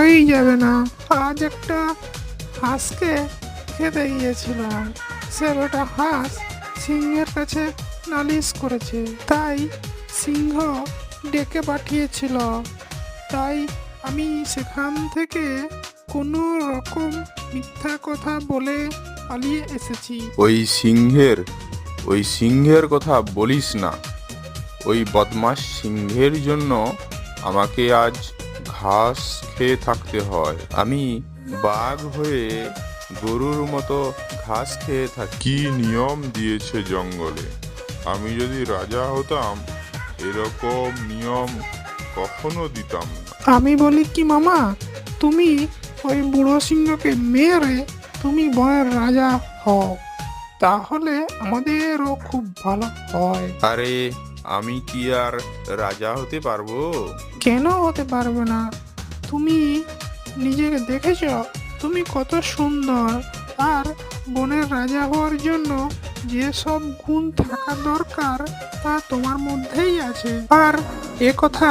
ভালোই যাবে না। আজ একটা হাঁসকে খেতে গিয়েছিলাম, সে বেটা হাঁস সিংহের কাছে নালিশ করেছে, তাই সিংহ ডেকে পাঠিয়েছিল। তাই আমি সেখান থেকে কোনো রকম মিথ্যা কথা বলে পালিয়ে এসেছি। ওই সিংহের কথা বলিস না। ওই বদমাস সিংহের জন্য আমাকে আজ ঘাস খেয়ে থাকতে হয়। আমি বাঘ হয়ে গরুর মতো ঘাস খেয়ে থাকি। কি নিয়ম দিয়েছে জঙ্গলে! আমি যদি রাজা হতাম এরকম নিয়ম কখনো দিতাম না। আমি বলি কি মামা, তুমি ওই বুড়ো সিংহকে মেরে তুমি বনের রাজা হও, তাহলে আমাদেরও খুব ভালো হয়। আরে আমি কি আর রাজা হতে পারবো? কেন হতে পারবে না? তুমি নিজেকে দেখেছ, তুমি কত সুন্দর। আর বনের রাজা হওয়ার জন্য যেসব গুণ থাকা দরকার তা তোমার মধ্যেই আছে। আর এ কথা